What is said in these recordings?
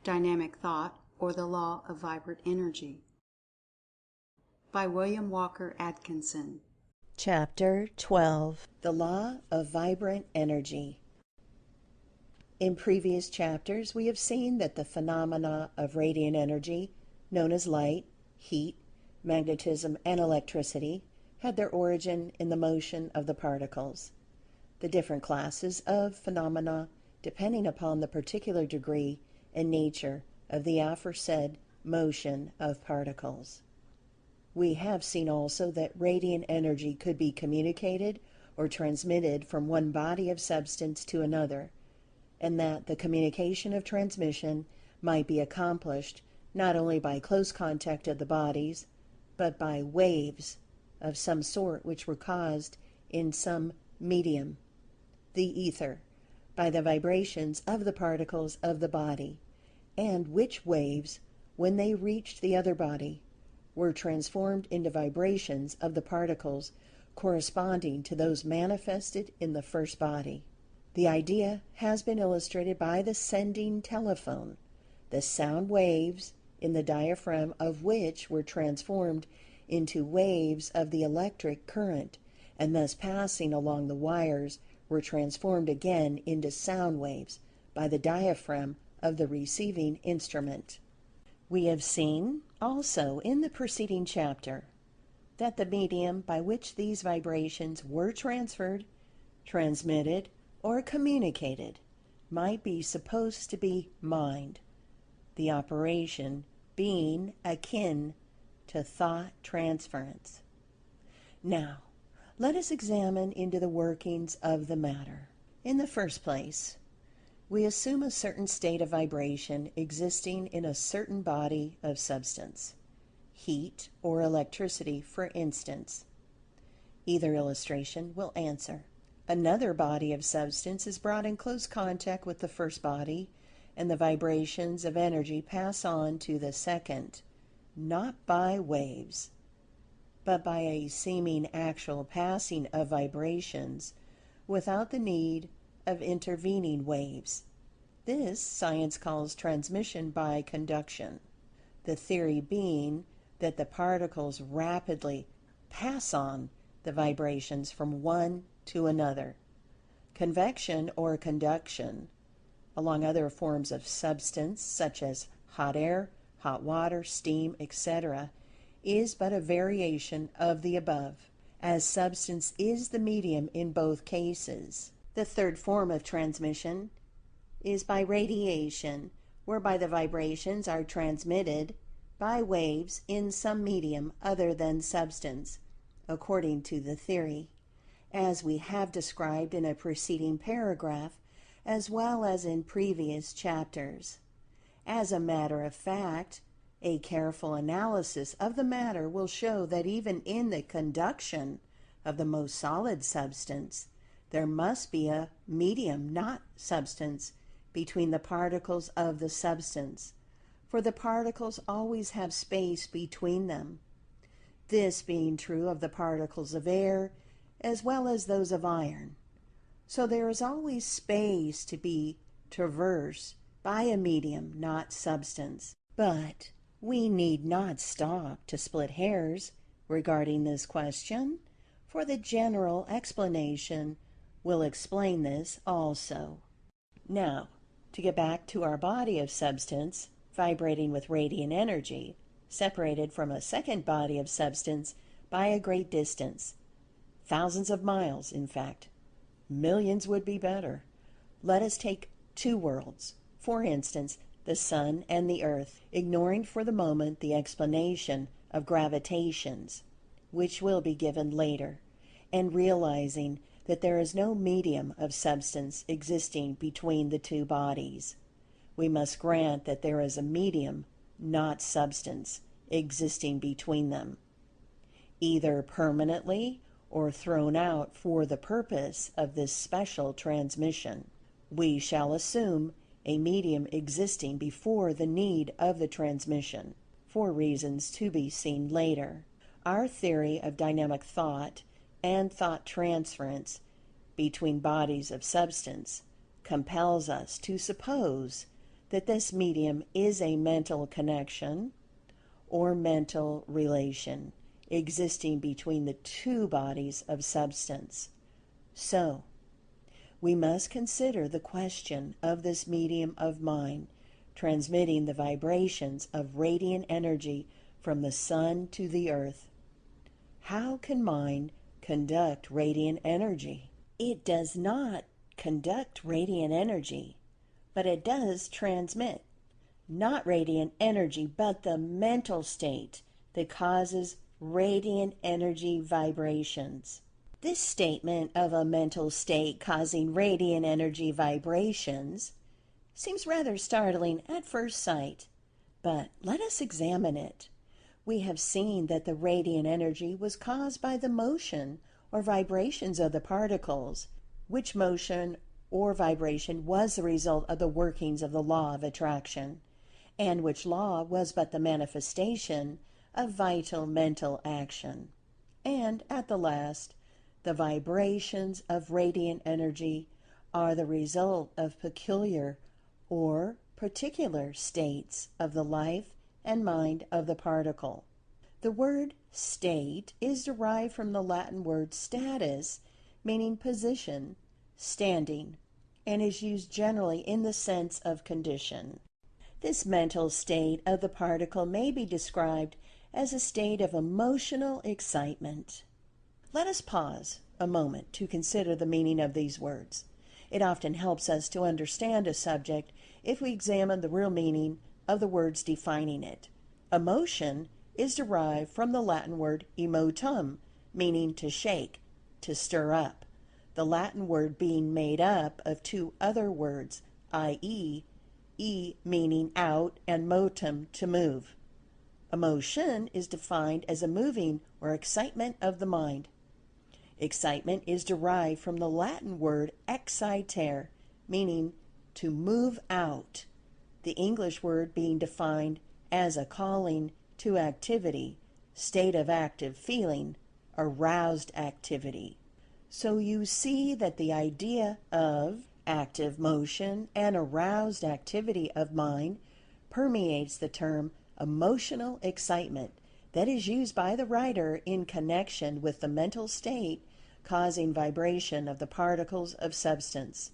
Dynamic Thought, or the Law of Vibrant Energy, by William Walker Atkinson. Chapter 12. The Law of Vibrant Energy. In previous chapters, we have seen that the phenomena of radiant energy, known as light, heat, magnetism, and electricity, had their origin in the motion of the particles. The different classes of phenomena, depending upon the particular degree and nature of the aforesaid motion of particles. We have seen also that radiant energy could be communicated or transmitted from one body of substance to another, and that the communication of transmission might be accomplished not only by close contact of the bodies, but by waves of some sort which were caused in some medium, the ether, by the vibrations of the particles of the body, and which waves, when they reached the other body, were transformed into vibrations of the particles corresponding to those manifested in the first body. The idea has been illustrated by the sending telephone, the sound waves in the diaphragm of which were transformed into waves of the electric current, and thus passing along the wires were transformed again into sound waves by the diaphragm of the receiving instrument. We have seen also in the preceding chapter that the medium by which these vibrations were transferred, transmitted, or communicated might be supposed to be mind, the operation being akin to thought transference. Now, let us examine into the workings of the matter. In the first place, we assume a certain state of vibration existing in a certain body of substance, heat or electricity, for instance. Either illustration will answer. Another body of substance is brought in close contact with the first body, and the vibrations of energy pass on to the second, not by waves, but by a seeming actual passing of vibrations without the need of intervening waves. This science calls transmission by conduction, the theory being that the particles rapidly pass on the vibrations from one to another. Convection or conduction, along other forms of substance such as hot air, hot water, steam, etc., is but a variation of the above, as substance is the medium in both cases. The third form of transmission is by radiation, whereby the vibrations are transmitted by waves in some medium other than substance, according to the theory, as we have described in a preceding paragraph, as well as in previous chapters. As a matter of fact, a careful analysis of the matter will show that even in the conduction of the most solid substance, there must be a medium, not substance, between the particles of the substance, for the particles always have space between them. This being true of the particles of air as well as those of iron. So there is always space to be traversed by a medium, not substance. But we need not stop to split hairs regarding this question, for the general explanation will explain this also. Now, to get back to our body of substance vibrating with radiant energy, separated from a second body of substance by a great distance, thousands of miles, in fact. Millions would be better. Let us take two worlds, for instance, the sun and the earth, ignoring for the moment the explanation of gravitations, which will be given later, and realizing that there is no medium of substance existing between the two bodies. We must grant that there is a medium, not substance, existing between them, either permanently or thrown out for the purpose of this special transmission. We shall assume a medium existing before the need of the transmission, for reasons to be seen later. Our theory of dynamic thought and thought transference between bodies of substance compels us to suppose that this medium is a mental connection or mental relation existing between the two bodies of substance. So, we must consider the question of this medium of mind transmitting the vibrations of radiant energy from the sun to the earth. How can mind conduct radiant energy? It does not conduct radiant energy, but it does transmit. Not radiant energy, but the mental state that causes radiant energy vibrations. This statement of a mental state causing radiant energy vibrations seems rather startling at first sight, but let us examine it. We have seen that the radiant energy was caused by the motion or vibrations of the particles, which motion or vibration was the result of the workings of the law of attraction, and which law was but the manifestation of vital mental action. And at the last, the vibrations of radiant energy are the result of peculiar or particular states of the life and mind of the particle. The word state is derived from the Latin word status, meaning position, standing, and is used generally in the sense of condition. This mental state of the particle may be described as a state of emotional excitement. Let us pause a moment to consider the meaning of these words. It often helps us to understand a subject if we examine the real meaning of the words defining it. Emotion is derived from the Latin word emotum, meaning to shake, to stir up. The Latin word being made up of two other words, i.e., meaning out and motum, to move. Emotion is defined as a moving or excitement of the mind. Excitement is derived from the Latin word excitare, meaning to move out, the English word being defined as a calling to activity, state of active feeling, aroused activity. So you see that the idea of active motion and aroused activity of mind permeates the term emotional excitement that is used by the writer in connection with the mental state causing vibration of the particles of substance.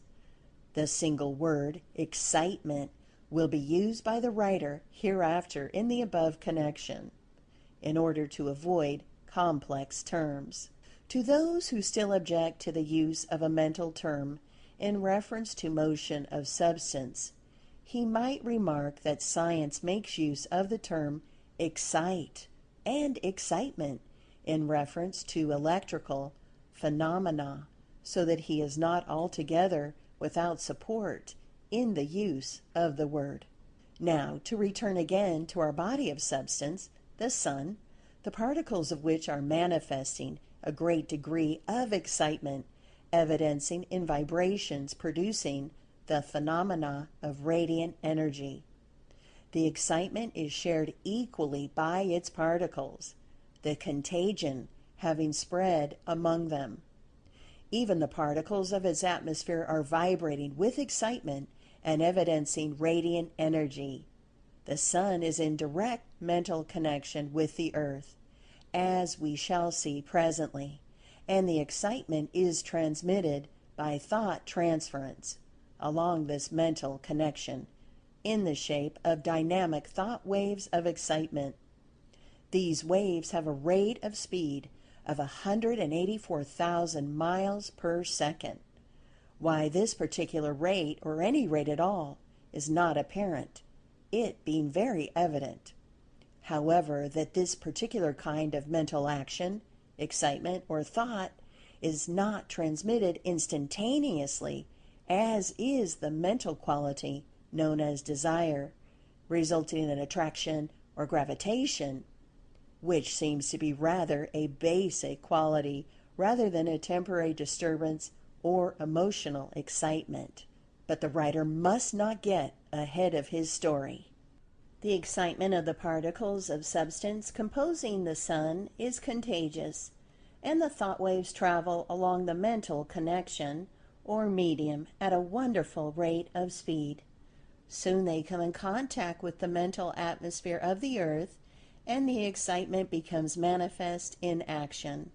The single word excitement will be used by the writer hereafter in the above connection, in order to avoid complex terms. To those who still object to the use of a mental term in reference to motion of substance, he might remark that science makes use of the term excite and excitement in reference to electrical phenomena, so that he is not altogether without support in the use of the word. Now, to return again to our body of substance, the sun, the particles of which are manifesting a great degree of excitement, evidencing in vibrations producing the phenomena of radiant energy. The excitement is shared equally by its particles, the contagion having spread among them. Even the particles of its atmosphere are vibrating with excitement and evidencing radiant energy. The sun is in direct mental connection with the earth, as we shall see presently, and the excitement is transmitted by thought transference along this mental connection in the shape of dynamic thought waves of excitement. These waves have a rate of speed of 184,000 miles per second. Why this particular rate, or any rate at all, is not apparent, it being very evident. However, that this particular kind of mental action, excitement, or thought is not transmitted instantaneously, as is the mental quality known as desire, resulting in attraction or gravitation, which seems to be rather a basic quality rather than a temporary disturbance or emotional excitement. But the writer must not get ahead of his story. The excitement of the particles of substance composing the sun is contagious, and the thought waves travel along the mental connection or medium at a wonderful rate of speed. Soon they come in contact with the mental atmosphere of the earth, and the excitement becomes manifest in action.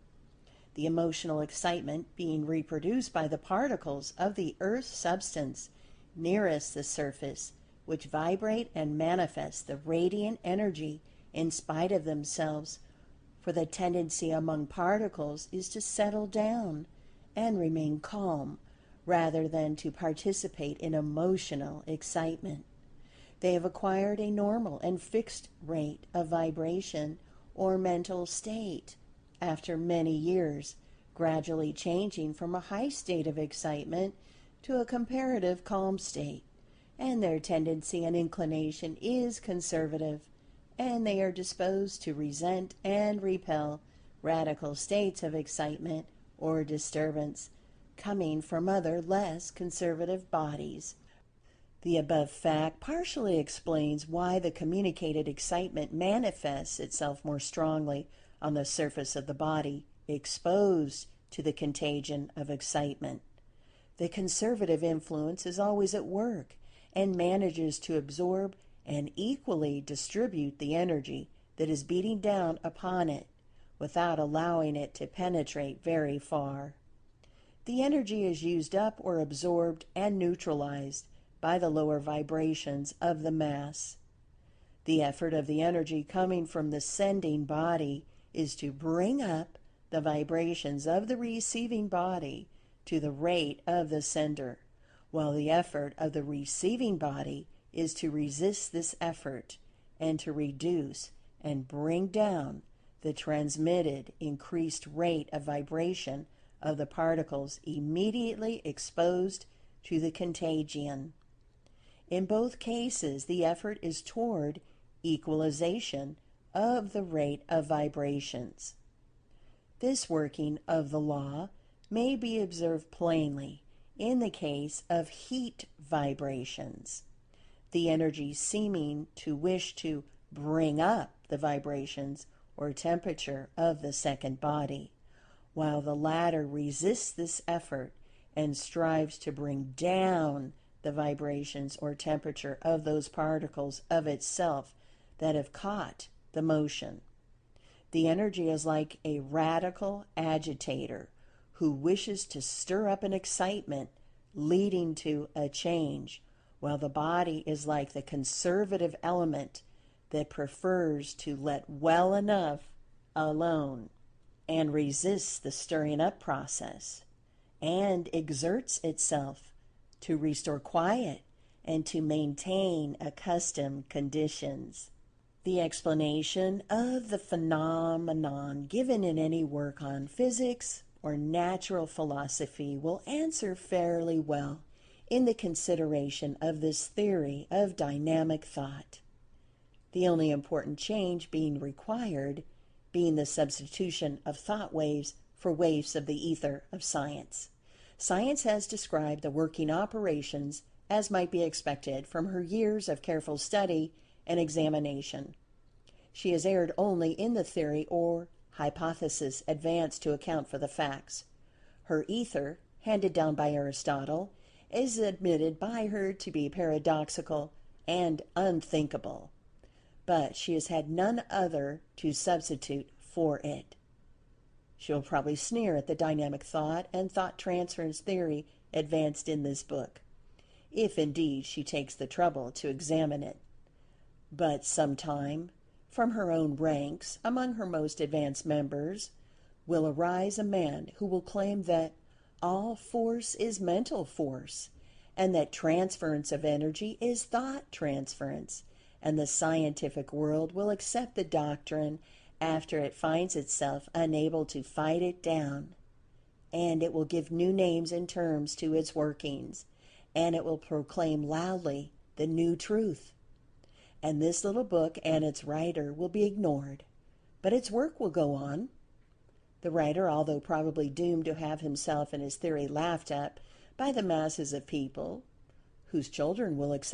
The emotional excitement being reproduced by the particles of the earth's substance nearest the surface, which vibrate and manifest the radiant energy in spite of themselves, for the tendency among particles is to settle down and remain calm rather than to participate in emotional excitement. They have acquired a normal and fixed rate of vibration or mental state after many years, gradually changing from a high state of excitement to a comparative calm state, and their tendency and inclination is conservative, and they are disposed to resent and repel radical states of excitement or disturbance coming from other less conservative bodies. The above fact partially explains why the communicated excitement manifests itself more strongly on the surface of the body exposed to the contagion of excitement. The conservative influence is always at work and manages to absorb and equally distribute the energy that is beating down upon it without allowing it to penetrate very far. The energy is used up or absorbed and neutralized by the lower vibrations of the mass. The effort of the energy coming from the sending body is to bring up the vibrations of the receiving body to the rate of the sender, while the effort of the receiving body is to resist this effort and to reduce and bring down the transmitted increased rate of vibration of the particles immediately exposed to the contagion. In both cases, the effort is toward equalization of the rate of vibrations. This working of the law may be observed plainly in the case of heat vibrations, the energy seeming to wish to bring up the vibrations or temperature of the second body, while the latter resists this effort and strives to bring down the vibrations or temperature of those particles of itself that have caught the motion. The energy is like a radical agitator who wishes to stir up an excitement leading to a change, while the body is like the conservative element that prefers to let well enough alone and resists the stirring up process and exerts itself to restore quiet and to maintain accustomed conditions. The explanation of the phenomenon given in any work on physics or natural philosophy will answer fairly well in the consideration of this theory of dynamic thought, the only important change being required being the substitution of thought waves for waves of the ether of science. Science has described the working operations as might be expected from her years of careful study and examination. She has erred only in the theory or hypothesis advanced to account for the facts. Her ether, handed down by Aristotle, is admitted by her to be paradoxical and unthinkable, but she has had none other to substitute for it. She will probably sneer at the dynamic thought and thought transference theory advanced in this book, if indeed she takes the trouble to examine it. But sometime, from her own ranks, among her most advanced members, will arise a man who will claim that all force is mental force, and that transference of energy is thought transference, and the scientific world will accept the doctrine after it finds itself unable to fight it down, and it will give new names and terms to its workings, and it will proclaim loudly the new truth. And this little book and its writer will be ignored, but its work will go on. The writer, although probably doomed to have himself and his theory laughed at by the masses of people, whose children will accept